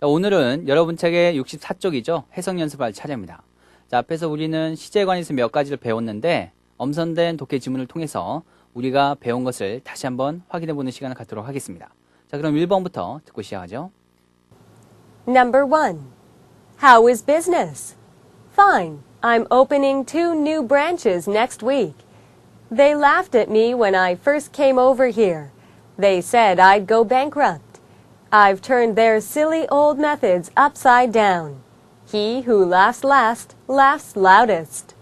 자, 오늘은 여러분 책의 64쪽이죠. 해석 연습할 차례입니다. 자, 앞에서 우리는 시제에 관해서 몇 가지를 배웠는데 엄선된 독해 지문을 통해서 우리가 배운 것을 다시 한번 확인해보는 시간을 갖도록 하겠습니다. 자, 그럼 1번부터 듣고 시작하죠. Number 1. How is business? Fine. I'm opening 2 new branches next week. They laughed at me when I first came over here. They said I'd go bankrupt. I've turned their silly old methods upside down. He who laughs last laughs loudest.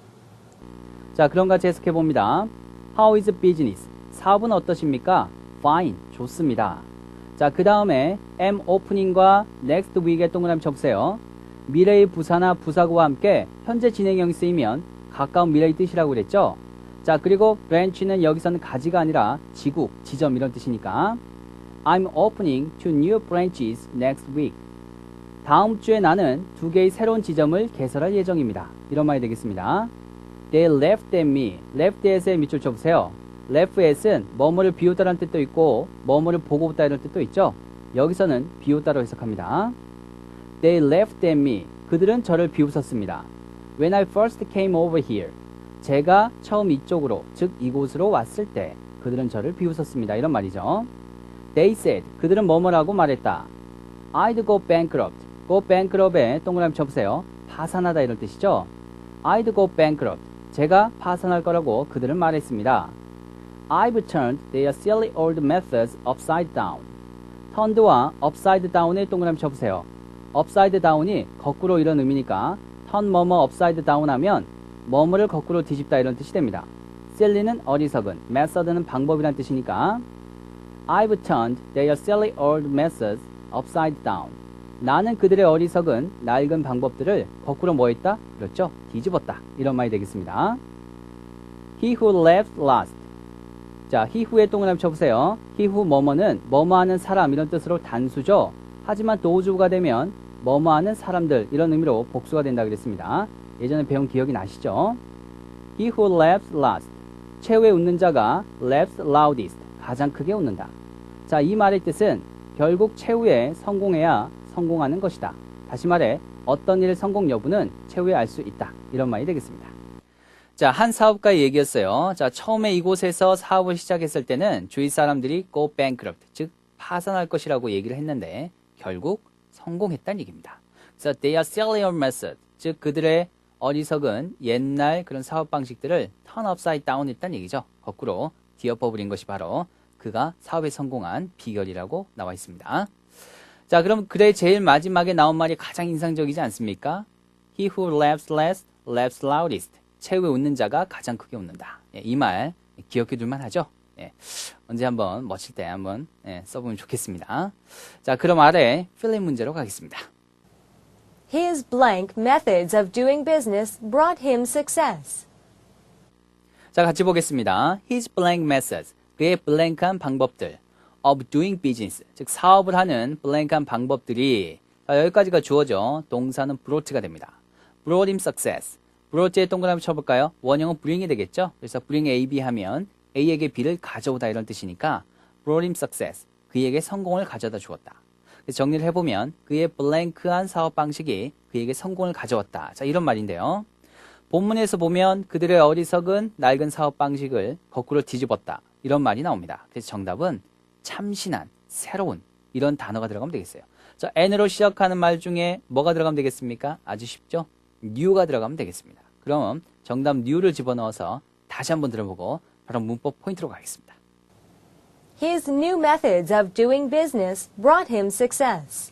자, 그럼 같이 해석해봅니다. How is business? 사업은 어떠십니까? Fine. 좋습니다. 자, 그 다음에 am opening과 next week에 동그라미 쳐보세요. 미래의 부사나 부사구와 함께 현재 진행형이 쓰이면 가까운 미래의 뜻이라고 그랬죠? 자, 그리고 branch는 여기서는 가지가 아니라 지국, 지점 이런 뜻이니까 I'm opening 2 new branches next week. 다음 주에 나는 2개의 새로운 지점을 개설할 예정입니다. 이런 말이 되겠습니다. They laughed at me. laughed at에 밑줄 쳐보세요. laugh at은 뭐뭐를 비웃다라는 뜻도 있고 뭐뭐를 보고 웃다 이런 뜻도 있죠. 여기서는 비웃다로 해석합니다. They laughed at me. 그들은 저를 비웃었습니다. When I first came over here. 제가 처음 이쪽으로, 즉 이곳으로 왔을 때 그들은 저를 비웃었습니다. 이런 말이죠. They said. 그들은 뭐뭐라고 말했다. I'd go bankrupt. go bankrupt에 동그라미 쳐보세요. 파산하다 이런 뜻이죠. I'd go bankrupt. 제가 파산할 거라고 그들은 말했습니다. I've turned their silly old methods upside down. turned와 upside down에 동그라미 쳐보세요. upside down이 거꾸로 이런 의미니까 turn 뭐뭐 upside down 하면 뭐뭐를 거꾸로 뒤집다 이런 뜻이 됩니다. silly는 어리석은, method는 방법이란 뜻이니까 I've turned their silly old methods upside down. 나는 그들의 어리석은 낡은 방법들을 거꾸로 뭐 했다? 그렇죠? 뒤집었다. 이런 말이 되겠습니다. He who laughs last. 자, he who의 동그라미 쳐보세요. he who 뭐뭐는 뭐뭐하는 사람 이런 뜻으로 단수죠. 하지만 도주가 되면 뭐뭐하는 사람들 이런 의미로 복수가 된다 그랬습니다. 예전에 배운 기억이 나시죠? He who laughs last. 최후에 웃는 자가 laughs loudest. 가장 크게 웃는다. 자, 이 말의 뜻은 결국 최후에 성공해야 성공하는 것이다. 다시 말해 어떤 일의 성공 여부는 최후에 알 수 있다. 이런 말이 되겠습니다. 자, 한 사업가의 얘기였어요. 자, 처음에 이곳에서 사업을 시작했을 때는 주위 사람들이 go bankrupt, 즉 파산할 것이라고 얘기를 했는데 결국 성공했다는 얘기입니다. 그래서 their silly old method, 즉 그들의 어리석은 옛날 그런 사업 방식들을 turn upside down 했다는 얘기죠. 거꾸로 뒤엎어버린 것이 바로 그가 사업에 성공한 비결이라고 나와 있습니다. 자, 그럼 글의 제일 마지막에 나온 말이 가장 인상적이지 않습니까? He who laughs last laughs loudest. 최후에 웃는 자가 가장 크게 웃는다. 예, 이 말 기억해 둘만 하죠? 예, 언제 한번 멋질 때 한번 써보면 좋겠습니다. 자, 그럼 아래 필링 문제로 가겠습니다. His blank methods of doing business brought him success. 자, 같이 보겠습니다. His blank methods. 그의 블랭크한 방법들. of doing business. 즉 사업을 하는 블랭크한 방법들이 여기까지가 주어져 동사는 brought가 됩니다. brought him success. brought에 동그라미 쳐볼까요? 원형은 bring이 되겠죠? 그래서 bring A, B 하면 A에게 B를 가져오다 이런 뜻이니까 brought him success. 그에게 성공을 가져다 주었다. 그래서 정리를 해보면 그의 블랭크한 사업 방식이 그에게 성공을 가져왔다. 자, 이런 말인데요. 본문에서 보면 그들의 어리석은 낡은 사업 방식을 거꾸로 뒤집었다. 이런 말이 나옵니다. 그래서 정답은 참신한, 새로운 이런 단어가 들어가면 되겠어요. 자, n으로 시작하는 말 중에 뭐가 들어가면 되겠습니까? 아주 쉽죠? new가 들어가면 되겠습니다. 그럼 정답 new를 집어넣어서 다시 한번 들어보고 바로 문법 포인트로 가겠습니다. His new methods of doing business brought him success.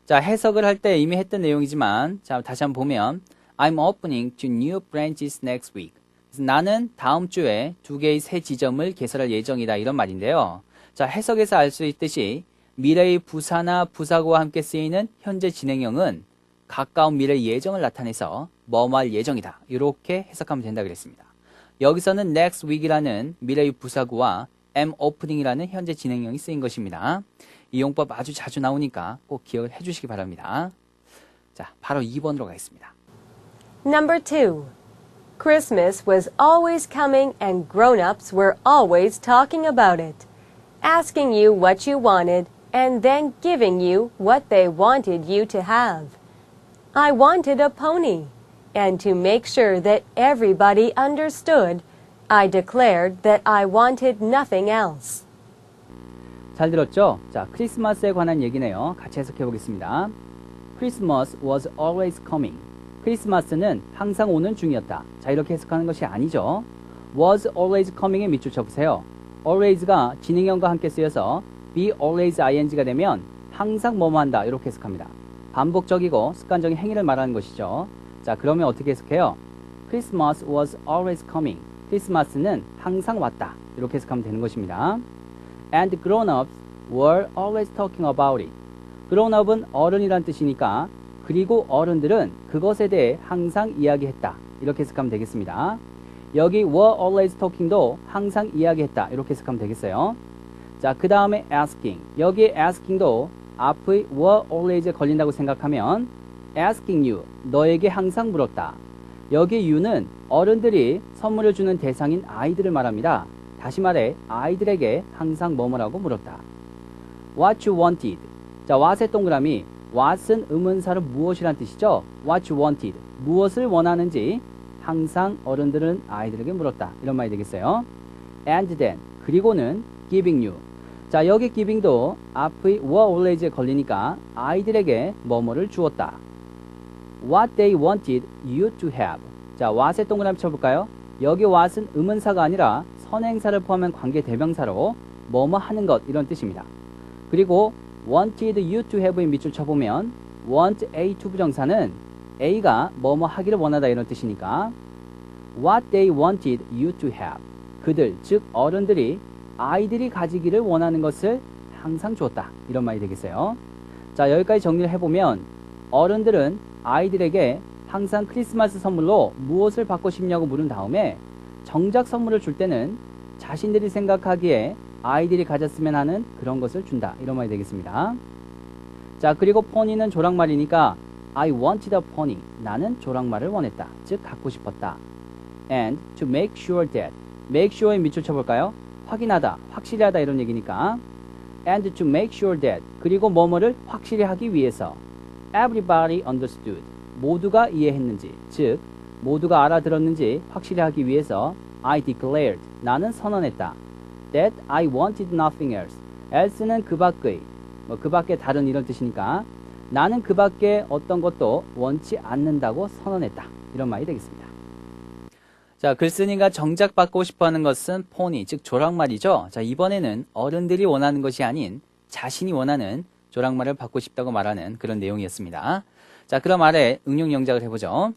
자, 해석을 할 때 이미 했던 내용이지만 자, 다시 한번 보면 I'm opening 2 new branches next week. 그래서 나는 다음 주에 2개의 새 지점을 개설할 예정이다 이런 말인데요. 자, 해석에서 알 수 있듯이 미래의 부사나 부사구와 함께 쓰이는 현재 진행형은 가까운 미래의 예정을 나타내서 뭐뭐 할 예정이다. 이렇게 해석하면 된다 그랬습니다. 여기서는 next week이라는 미래의 부사구와 am opening이라는 현재 진행형이 쓰인 것입니다. 이 용법 아주 자주 나오니까 꼭 기억을 해주시기 바랍니다. 자, 바로 2번으로 가겠습니다. Number 2. Christmas was always coming and grown-ups were always talking about it, asking you what you wanted and then giving you what they wanted you to have. I wanted a pony, and to make sure that everybody understood, I declared that I wanted nothing else. 잘 들었죠? 자, 크리스마스에 관한 얘기네요. 같이 해석해 보겠습니다. Christmas was always coming. 크리스마스는 항상 오는 중이었다. 자, 이렇게 해석하는 것이 아니죠. was always coming에 밑줄 쳐보세요. always가 진행형과 함께 쓰여서 be always ing가 되면 항상 뭐뭐 한다. 이렇게 해석합니다. 반복적이고 습관적인 행위를 말하는 것이죠. 자, 그러면 어떻게 해석해요? Christmas was always coming. 크리스마스는 항상 왔다. 이렇게 해석하면 되는 것입니다. And grown-ups were always talking about it. grown-up은 어른이란 뜻이니까 그리고 어른들은 그것에 대해 항상 이야기했다. 이렇게 해석하면 되겠습니다. 여기 were always talking도 항상 이야기했다. 이렇게 해석하면 되겠어요. 자, 그 다음에 asking. 여기 asking도 앞의 were always에 걸린다고 생각하면 asking you, 너에게 항상 물었다. 여기 you는 어른들이 선물을 주는 대상인 아이들을 말합니다. 다시 말해 아이들에게 항상 뭐뭐라고 물었다. What you wanted. 자, what의 동그라미. what은 의문사로 무엇이란 뜻이죠. What you wanted. 무엇을 원하는지 항상 어른들은 아이들에게 물었다. 이런 말이 되겠어요. And then. 그리고는 giving you. 자, 여기 giving도 앞의 were always에 걸리니까 아이들에게 뭐뭐를 주었다. What they wanted you to have. 자, what의 동그라미 쳐볼까요? 여기 what은 의문사가 아니라 선행사를 포함한 관계 대명사로 뭐뭐 하는 것 이런 뜻입니다. 그리고 wanted you to have의 밑줄 쳐보면 want A to 부정사는 A가 뭐뭐 하기를 원하다 이런 뜻이니까 what they wanted you to have. 그들, 즉 어른들이 아이들이 가지기를 원하는 것을 항상 주었다. 이런 말이 되겠어요. 자, 여기까지 정리를 해보면 어른들은 아이들에게 항상 크리스마스 선물로 무엇을 받고 싶냐고 물은 다음에 정작 선물을 줄 때는 자신들이 생각하기에 아이들이 가졌으면 하는 그런 것을 준다. 이런 말이 되겠습니다. 자, 그리고 pony는 조랑말이니까 I wanted a pony. 나는 조랑말을 원했다. 즉 갖고 싶었다. And to make sure that. make sure에 밑줄 쳐볼까요? 확인하다, 확실히 하다 이런 얘기니까 and to make sure that. 그리고 뭐뭐를 확실히 하기 위해서 everybody understood. 모두가 이해했는지, 즉 모두가 알아들었는지 확실히 하기 위해서 I declared. 나는 선언했다. That I wanted nothing else. else는 그 밖의, 그 밖에 다른 이런 뜻이니까 나는 그 밖에 어떤 것도 원치 않는다고 선언했다. 이런 말이 되겠습니다. 자, 글쓴이가 정작 받고 싶어하는 것은 포니, 즉 조랑말이죠. 자, 이번에는 어른들이 원하는 것이 아닌 자신이 원하는 조랑말을 받고 싶다고 말하는 그런 내용이었습니다. 자, 그럼 아래 응용 영작을 해보죠.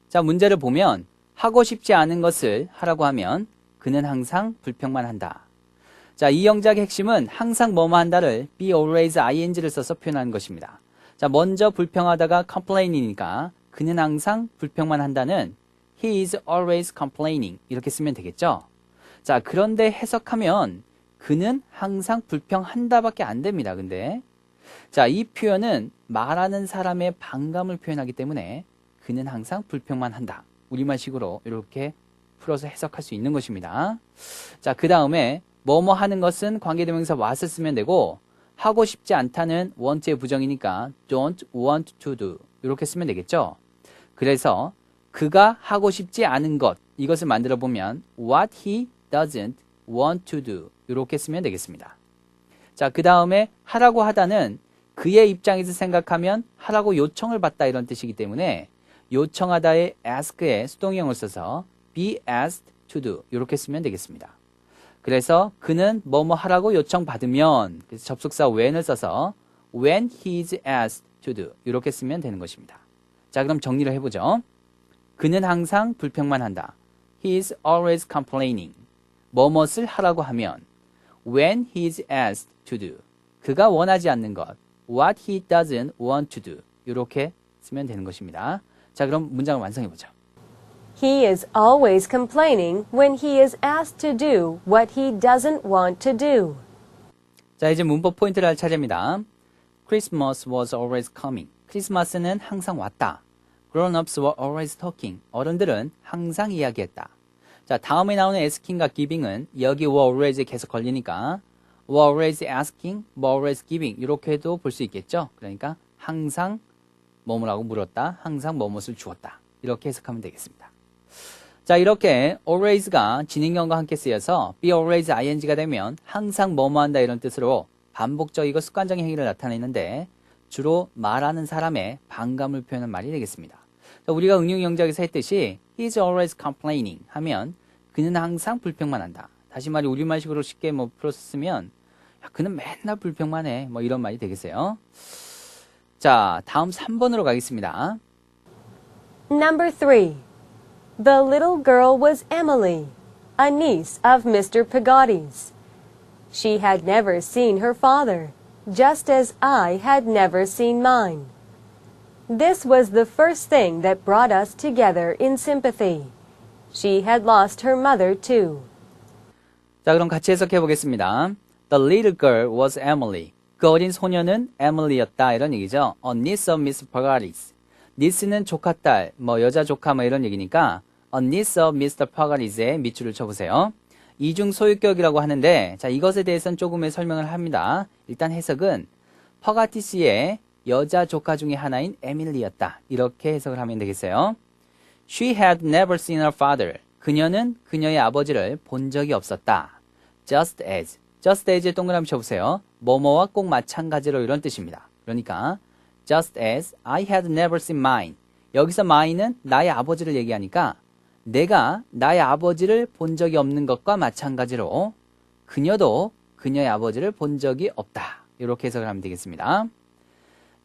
자, 문제를 보면 하고 싶지 않은 것을 하라고 하면 그는 항상 불평만 한다. 자, 이 영작의 핵심은 항상 뭐뭐 한다를 be always ing를 써서 표현하는 것입니다. 자, 먼저 불평하다가 complain이니까 그는 항상 불평만 한다는 he is always complaining 이렇게 쓰면 되겠죠. 자, 그런데 해석하면 그는 항상 불평한다밖에 안 됩니다. 근데 자, 이 표현은 말하는 사람의 반감을 표현하기 때문에 그는 항상 불평만 한다. 우리말식으로 이렇게 풀어서 해석할 수 있는 것입니다. 자, 그 다음에 뭐뭐 하는 것은 관계대명사 what을 쓰면 되고 하고 싶지 않다는 want의 부정이니까 don't want to do 이렇게 쓰면 되겠죠. 그래서 그가 하고 싶지 않은 것 이것을 만들어 보면 what he doesn't want to do 이렇게 쓰면 되겠습니다. 자, 그 다음에 하라고 하다는 그의 입장에서 생각하면 하라고 요청을 받다 이런 뜻이기 때문에 요청하다의 ask에 수동형을 써서 be asked to do 이렇게 쓰면 되겠습니다. 그래서 그는 뭐뭐 하라고 요청받으면 그래서 접속사 when을 써서 when he is asked to do 이렇게 쓰면 되는 것입니다. 자, 그럼 정리를 해보죠. 그는 항상 불평만 한다. He is always complaining. 뭐뭇을 하라고 하면 when he is asked to do. 그가 원하지 않는 것. What he doesn't want to do. 이렇게 쓰면 되는 것입니다. 자, 그럼 문장을 완성해보죠. He is always complaining when he is asked to do what he doesn't want to do. 자, 이제 문법 포인트를 할 차례입니다. Christmas was always coming. 크리스마스는 항상 왔다. Grown-ups were always talking. 어른들은 항상 이야기했다. 자, 다음에 나오는 asking과 giving은 여기 were always에 계속 걸리니까 were always asking, were always giving 이렇게도 볼 수 있겠죠. 그러니까 항상 뭐뭐라고 물었다, 항상 뭐뭇을 주었다 이렇게 해석하면 되겠습니다. 자, 이렇게 always가 진행형과 함께 쓰여서 be always ing가 되면 항상 뭐뭐 한다 이런 뜻으로 반복적이고 습관적인 행위를 나타내는데 주로 말하는 사람의 반감을 표현한 말이 되겠습니다. 자, 우리가 응용영작에서 했듯이 he's always complaining 하면 그는 항상 불평만 한다. 다시 말해 우리말식으로 쉽게 풀었으면 야, 그는 맨날 불평만 해. 이런 말이 되겠어요. 자, 다음 3번으로 가겠습니다. Number 3. The little girl was Emily, a niece of Mr. Peggotty's. She had never seen her father, just as I had never seen mine. This was the first thing that brought us together in sympathy. She had lost her mother too. 자, 그럼 같이 해석해 보겠습니다. The little girl was Emily. 그 어린 소녀는 에밀리였다 이런 얘기죠. A niece of Miss Peggotty's. niece는 조카딸, 여자 조카 이런 얘기니까 A niece of Mr. Peggotty's에 밑줄을 쳐보세요. 이중 소유격이라고 하는데 자, 이것에 대해서는 조금의 설명을 합니다. 일단 해석은 퍼가티스의 여자 조카 중에 하나인 에밀리였다. 이렇게 해석을 하면 되겠어요. She had never seen her father. 그녀는 그녀의 아버지를 본 적이 없었다. Just as에 동그라미 쳐보세요. 뭐뭐와 꼭 마찬가지로 이런 뜻입니다. 그러니까 just as I had never seen mine. 여기서 mine은 나의 아버지를 얘기하니까 내가 나의 아버지를 본 적이 없는 것과 마찬가지로 그녀도 그녀의 아버지를 본 적이 없다. 이렇게 해석을 하면 되겠습니다.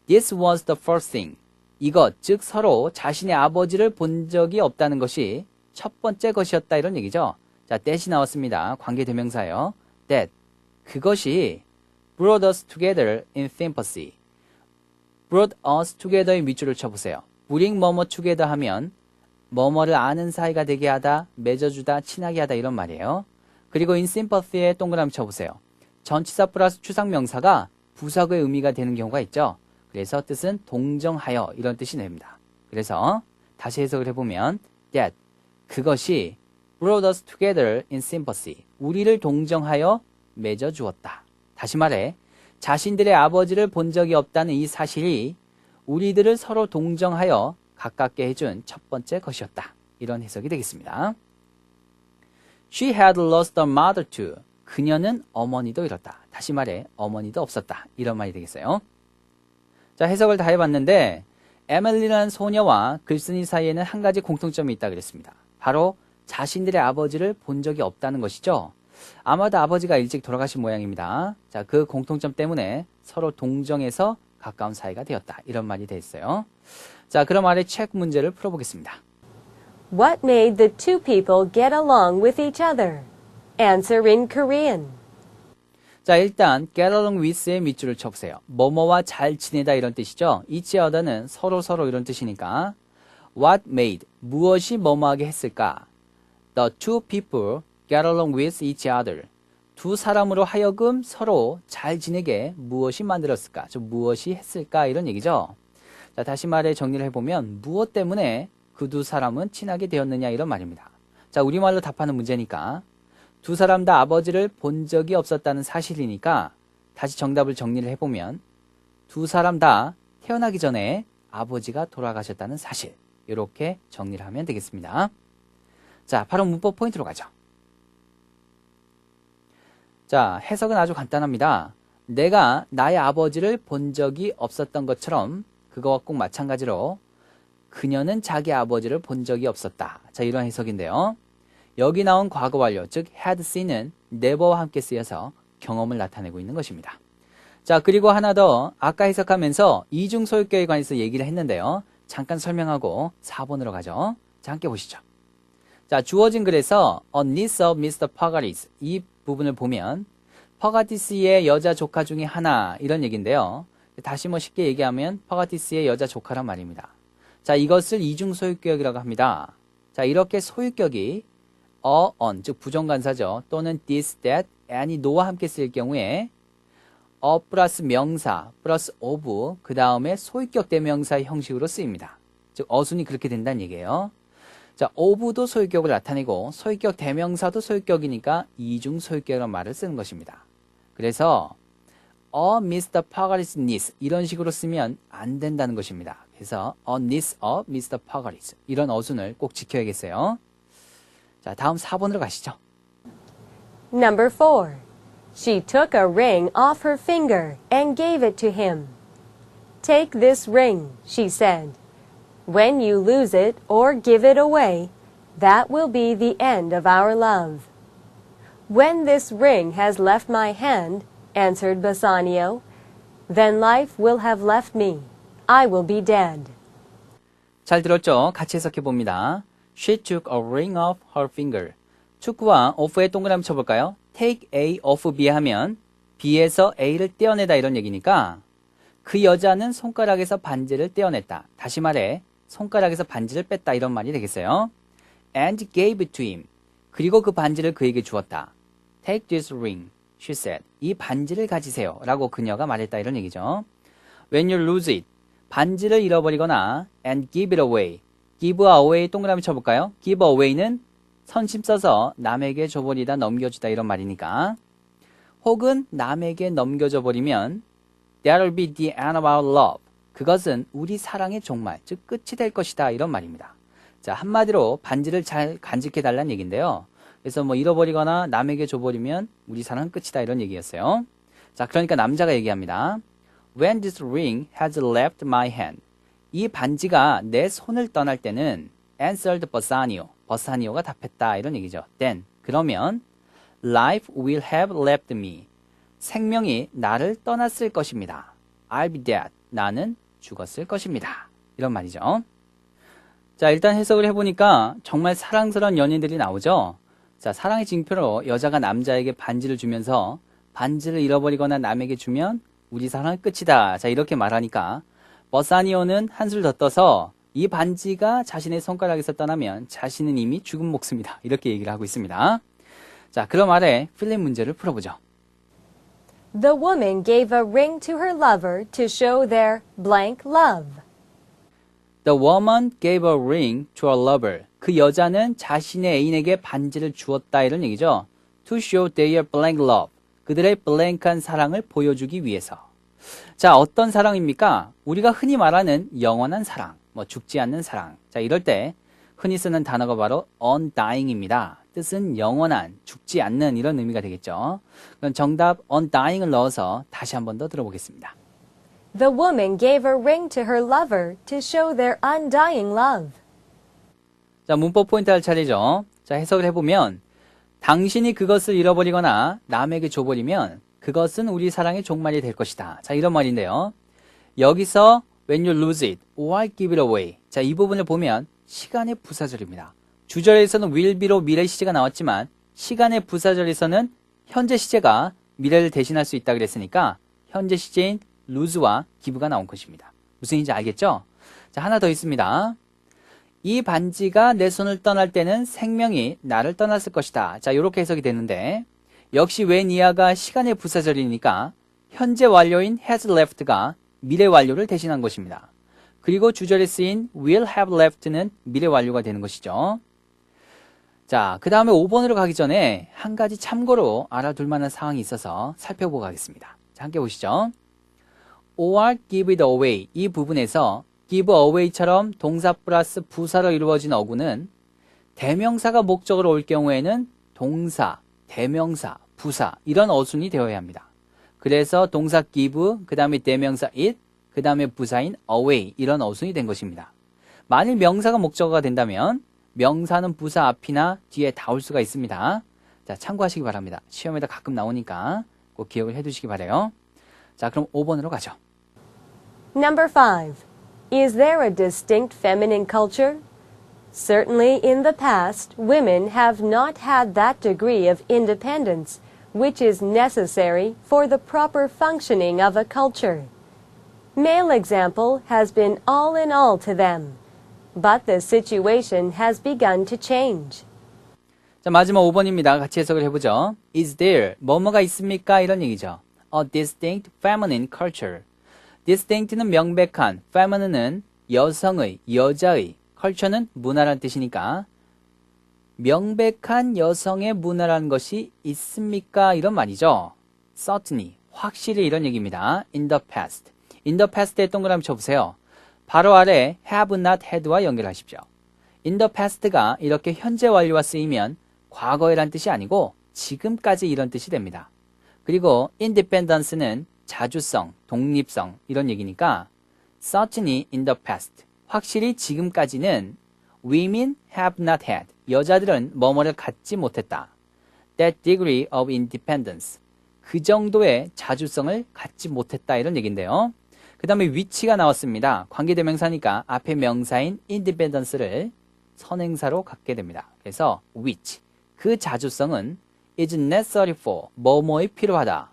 This was the first thing. 이것, 즉 서로 자신의 아버지를 본 적이 없다는 것이 첫 번째 것이었다 이런 얘기죠. 자, that이 나왔습니다. 관계대명사예요. That, 그것이 brought us together in sympathy. brought us together의 밑줄을 쳐보세요. bring 뭐뭐 together 하면 뭐뭐를 아는 사이가 되게 하다, 맺어주다, 친하게 하다 이런 말이에요. 그리고 in sympathy에 동그라미 쳐보세요. 전치사 플러스 추상명사가 부사구의 의미가 되는 경우가 있죠. 그래서 뜻은 동정하여 이런 뜻이 됩니다. 그래서 다시 해석을 해보면 that, 그것이 brought us together in sympathy. 우리를 동정하여 맺어주었다. 다시 말해 자신들의 아버지를 본 적이 없다는 이 사실이 우리들을 서로 동정하여 가깝게 해준 첫 번째 것이었다. 이런 해석이 되겠습니다. She had lost her mother too. 그녀는 어머니도 잃었다. 다시 말해 어머니도 없었다. 이런 말이 되겠어요. 자, 해석을 다 해봤는데 에밀리라는 소녀와 글쓴이 사이에는 한 가지 공통점이 있다 그랬습니다. 바로 자신들의 아버지를 본 적이 없다는 것이죠. 아마도 아버지가 일찍 돌아가신 모양입니다. 자, 그 공통점 때문에 서로 동정해서 가까운 사이가 되었다. 이런 말이 됐어요. 자, 그럼 아래 체크 문제를 풀어보겠습니다. What made the two people get along with each other? Answer in Korean. 자, 일단 get along with의 밑줄을 쳐보세요. 뭐뭐와 잘 지내다 이런 뜻이죠. each other는 서로 이런 뜻이니까 what made, 무엇이 뭐뭐하게 했을까? The two people get along with each other. 두 사람으로 하여금 서로 잘 지내게 무엇이 만들었을까? 무엇이 했을까? 이런 얘기죠. 자, 다시 말해 정리를 해보면 무엇 때문에 그 두 사람은 친하게 되었느냐 이런 말입니다. 자, 우리말로 답하는 문제니까 두 사람 다 아버지를 본 적이 없었다는 사실이니까 다시 정답을 정리를 해보면 두 사람 다 태어나기 전에 아버지가 돌아가셨다는 사실. 이렇게 정리를 하면 되겠습니다. 자, 바로 문법 포인트로 가죠. 자, 해석은 아주 간단합니다. 내가 나의 아버지를 본 적이 없었던 것처럼 그거와 꼭 마찬가지로 그녀는 자기 아버지를 본 적이 없었다. 자, 이런 해석인데요. 여기 나온 과거 완료, 즉 had seen은 never와 함께 쓰여서 경험을 나타내고 있는 것입니다. 자, 그리고 하나 더 아까 해석하면서 이중 소유격에 관해서 얘기를 했는데요. 잠깐 설명하고 4번으로 가죠. 자, 함께 보시죠. 자, 주어진 글에서 a niece of Mr. Peggotty's 이 부분을 보면 퍼가티스의 여자 조카 중에 하나 이런 얘기인데요. 다시 쉽게 얘기하면 퍼가티스의 여자 조카란 말입니다. 자, 이것을 이중 소유격이라고 합니다. 자, 이렇게 소유격이 on, 즉 부정관사죠. 또는 this, that, any, no와 함께 쓸 경우에 플러스 명사, 플러스 of, 그 다음에 소유격 대명사의 형식으로 쓰입니다. 즉 어순이 그렇게 된다는 얘기예요. 자, of도 소유격을 나타내고 소유격 대명사도 소유격이니까 이중 소유격이라는 말을 쓰는 것입니다. 그래서 Mr. Pargaris niece 이런 식으로 쓰면 안 된다는 것입니다. 그래서 niece of Mr. Pargaris 이런 어순을 꼭 지켜야겠어요. 자, 다음 4번으로 가시죠. Number 4. She took a ring off her finger and gave it to him. Take this ring, she said. When you lose it or give it away, that will be the end of our love. When this ring has left my hand, answered Bassanio, then life will have left me. I will be dead. 잘 들었죠? 같이 해석해 봅니다. She took a ring off her finger. 축구와 off에 동그라미 쳐볼까요? Take A off B 하면 B에서 A를 떼어내다 이런 얘기니까 그 여자는 손가락에서 반지를 떼어냈다. 다시 말해 손가락에서 반지를 뺐다 이런 말이 되겠어요. And gave it to him. 그리고 그 반지를 그에게 주었다. Take this ring, she said. 이 반지를 가지세요. 라고 그녀가 말했다 이런 얘기죠. When you lose it. 반지를 잃어버리거나 and give it away. give away 동그라미 쳐볼까요? give away는 선심 써서 남에게 줘버리다 넘겨주다 이런 말이니까 혹은 남에게 넘겨줘 버리면 That'll be the end of our love. 그것은 우리 사랑의 종말, 즉 끝이 될 것이다 이런 말입니다. 자, 한마디로 반지를 잘 간직해달라는 얘기인데요. 그래서 뭐 잃어버리거나 남에게 줘버리면 우리 사랑은 끝이다 이런 얘기였어요. 자, 그러니까 남자가 얘기합니다. When this ring has left my hand. 이 반지가 내 손을 떠날 때는 answered Bassanio. 버사니오가 답했다 이런 얘기죠. Then 그러면 life will have left me. 생명이 나를 떠났을 것입니다. I'll be dead. 나는 죽었을 것입니다. 이런 말이죠. 자, 일단 해석을 해보니까 정말 사랑스러운 연인들이 나오죠. 자, 사랑의 징표로 여자가 남자에게 반지를 주면서 반지를 잃어버리거나 남에게 주면 우리 사랑은 끝이다. 자, 이렇게 말하니까 버사니오는 한술 더 떠서 이 반지가 자신의 손가락에서 떠나면 자신은 이미 죽은 목숨이다. 이렇게 얘기를 하고 있습니다. 자, 그럼 아래 필름 문제를 풀어보죠. The woman gave a ring to her lover to show their blank love. The woman gave a ring to her lover. 그 여자는 자신의 애인에게 반지를 주었다 이런 얘기죠. To show their blank love. 그들의 블랭크한 사랑을 보여주기 위해서. 자, 어떤 사랑입니까? 우리가 흔히 말하는 영원한 사랑. 뭐 죽지 않는 사랑. 자, 이럴 때 흔히 쓰는 단어가 바로 undying입니다. 뜻은 영원한, 죽지 않는 이런 의미가 되겠죠. 그럼 정답 undying을 넣어서 다시 한 번 더 들어보겠습니다. The woman gave a ring to her lover to show their undying love. 자, 문법 포인트 할 차례죠. 자, 해석을 해보면 당신이 그것을 잃어버리거나 남에게 줘버리면 그것은 우리 사랑의 종말이 될 것이다. 자, 이런 말인데요. 여기서 when you lose it or give it away. 자, 이 부분을 보면 시간의 부사절입니다. 주절에서는 will be로 미래 시제가 나왔지만 시간의 부사절에서는 현재 시제가 미래를 대신할 수 있다 그랬으니까 현재 시제인 lose와 give가 나온 것입니다. 무슨 얘기인지 알겠죠? 자, 하나 더 있습니다. 이 반지가 내 손을 떠날 때는 생명이 나를 떠났을 것이다. 자, 이렇게 해석이 되는데 역시 when 이하가 시간의 부사절이니까 현재 완료인 has left가 미래 완료를 대신한 것입니다. 그리고 주절에 쓰인 will have left는 미래 완료가 되는 것이죠. 자, 그 다음에 5번으로 가기 전에 한 가지 참고로 알아둘 만한 사항이 있어서 살펴보고 가겠습니다. 자, 함께 보시죠. or give it away 이 부분에서 give away처럼 동사 플러스 부사로 이루어진 어구는 대명사가 목적으로 올 경우에는 동사, 대명사, 부사 이런 어순이 되어야 합니다. 그래서 동사 give, 그 다음에 대명사 it, 그 다음에 부사인 away 이런 어순이 된 것입니다. 만일 명사가 목적어가 된다면 명사는 부사 앞이나 뒤에 다 올 수가 있습니다. 자, 참고하시기 바랍니다. 시험에다 가끔 나오니까 꼭 기억을 해두시기 바라요. 자, 그럼 5번으로 가죠. Number 5. Is there a distinct feminine culture? Certainly in the past, women have not had that degree of independence which is necessary for the proper functioning of a culture. Male example has been all in all to them, but the situation has begun to change. 자, 마지막 5번입니다. 같이 해석을 해보죠. Is there, 뭐뭐가 있습니까? 이런 얘기죠. A distinct feminine culture. distinct는 명백한, feminine는 여성의, 여자의, culture는 문화라는 뜻이니까 명백한 여성의 문화라는 것이 있습니까? 이런 말이죠. certainly, 확실히 이런 얘기입니다. in the past. in the past에 동그라미 쳐보세요. 바로 아래 have not had와 연결하십시오. in the past가 이렇게 현재 완료와 쓰이면 과거에란 뜻이 아니고 지금까지 이런 뜻이 됩니다. 그리고 independence는 자주성, 독립성 이런 얘기니까 certainly in the past, 확실히 지금까지는 women have not had, 여자들은 뭐뭐를 갖지 못했다. that degree of independence, 그 정도의 자주성을 갖지 못했다 이런 얘기인데요. 그 다음에 which가 나왔습니다. 관계대명사니까 앞에 명사인 independence를 선행사로 갖게 됩니다. 그래서 which, 그 자주성은 is necessary for, 뭐뭐에 필요하다.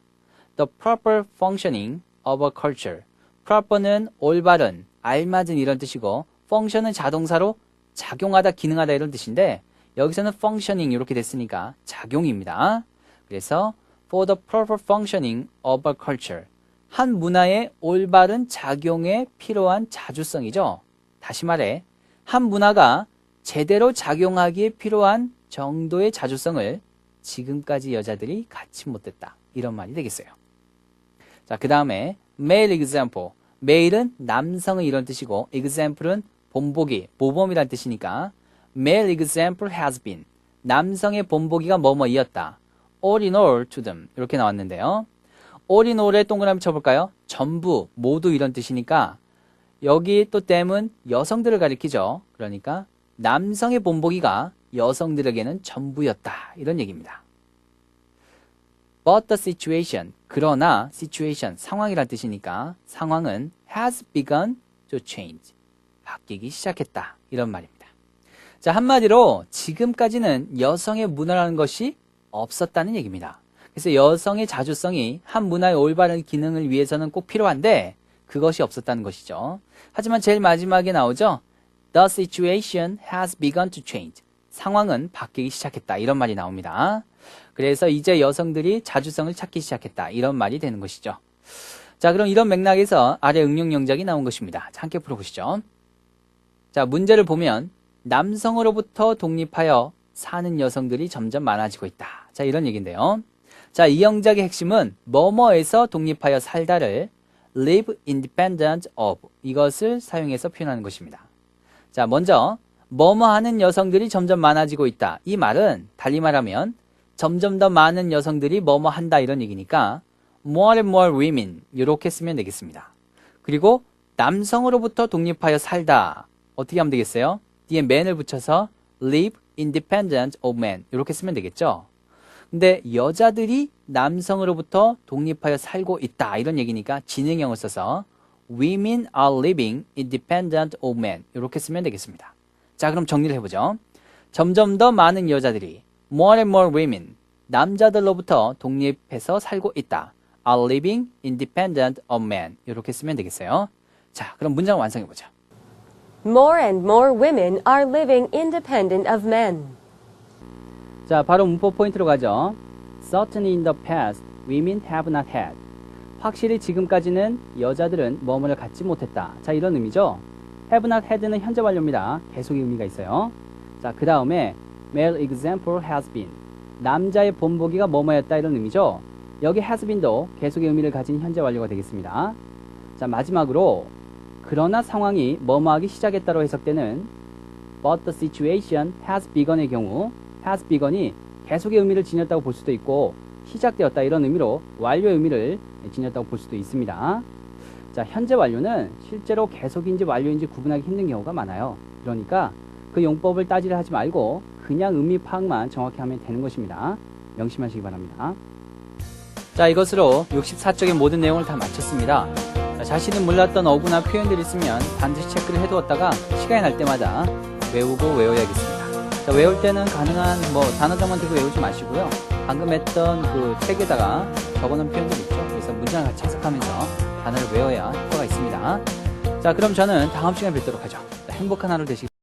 The proper functioning of a culture. proper는 올바른, 알맞은 이런 뜻이고 function은 자동사로 작용하다, 기능하다 이런 뜻인데 여기서는 functioning 이렇게 됐으니까 작용입니다. 그래서 for the proper functioning of a culture. 한 문화의 올바른 작용에 필요한 자주성이죠. 다시 말해 한 문화가 제대로 작용하기에 필요한 정도의 자주성을 지금까지 여자들이 갖지 못했다. 이런 말이 되겠어요. 자, 그 다음에 male example. male은 남성의 이런 뜻이고 example은 본보기, 모범이란 뜻이니까 male example has been. 남성의 본보기가 뭐뭐이었다. all in all to them. 이렇게 나왔는데요. all in all에 동그라미 쳐볼까요? 전부, 모두 이런 뜻이니까 여기 또 them은 여성들을 가리키죠. 그러니까 남성의 본보기가 여성들에게는 전부였다. 이런 얘기입니다. But the situation, 그러나 situation, 상황이란 뜻이니까 상황은 has begun to change. 바뀌기 시작했다. 이런 말입니다. 자, 한마디로 지금까지는 여성의 문화라는 것이 없었다는 얘기입니다. 그래서 여성의 자주성이 한 문화의 올바른 기능을 위해서는 꼭 필요한데 그것이 없었다는 것이죠. 하지만 제일 마지막에 나오죠. The situation has begun to change. 상황은 바뀌기 시작했다. 이런 말이 나옵니다. 그래서 이제 여성들이 자주성을 찾기 시작했다. 이런 말이 되는 것이죠. 자, 그럼 이런 맥락에서 아래 응용 영작이 나온 것입니다. 자, 함께 풀어보시죠. 자, 문제를 보면 남성으로부터 독립하여 사는 여성들이 점점 많아지고 있다. 자, 이런 얘기인데요. 자, 이 영작의 핵심은 뭐뭐에서 독립하여 살다를 live independent of, 이것을 사용해서 표현하는 것입니다. 자, 먼저 뭐뭐 하는 여성들이 점점 많아지고 있다. 이 말은 달리 말하면 점점 더 많은 여성들이 뭐뭐 한다 이런 얘기니까 more and more women 이렇게 쓰면 되겠습니다. 그리고 남성으로부터 독립하여 살다. 어떻게 하면 되겠어요? 뒤에 man을 붙여서 live independent of men 이렇게 쓰면 되겠죠. 근데 여자들이 남성으로부터 독립하여 살고 있다 이런 얘기니까 진행형을 써서 women are living independent of men 이렇게 쓰면 되겠습니다. 자, 그럼 정리를 해보죠. 점점 더 많은 여자들이 more and more women, 남자들로부터 독립해서 살고 있다. are living independent of men 이렇게 쓰면 되겠어요. 자, 그럼 문장 완성해보죠. More and more women are living independent of men. 자, 바로 문법 포인트로 가죠. Certainly in the past, women have not had. 확실히 지금까지는 여자들은 뭐뭐를 갖지 못했다. 자, 이런 의미죠. have not had는 현재 완료입니다. 계속의 의미가 있어요. 자, 그 다음에 male example has been. 남자의 본보기가 뭐뭐였다 이런 의미죠. 여기 has been도 계속의 의미를 가진 현재 완료가 되겠습니다. 자, 마지막으로 그러나 상황이 뭐뭐하기 시작했다로 해석되는 but the situation has begun의 경우 has begun이 계속의 의미를 지녔다고 볼 수도 있고 시작되었다 이런 의미로 완료의 의미를 지녔다고 볼 수도 있습니다. 자, 현재 완료는 실제로 계속인지 완료인지 구분하기 힘든 경우가 많아요. 그러니까 그 용법을 따지려 하지 말고 그냥 의미 파악만 정확히 하면 되는 것입니다. 명심하시기 바랍니다. 자, 이것으로 64쪽의 모든 내용을 다 마쳤습니다. 자, 자신이 몰랐던 어구나 표현들이 있으면 반드시 체크를 해두었다가 시간이 날 때마다 외우고 외워야겠습니다. 자, 외울 때는 가능한 단어장만 들고 외우지 마시고요. 방금 했던 그 책에다가 적어놓은 표현들 있죠. 그래서 문장을 같이 해석하면서 단어를 외워야 효과가 있습니다. 자, 그럼 저는 다음 시간에 뵙도록 하죠. 자, 행복한 하루 되시길 바랍니다.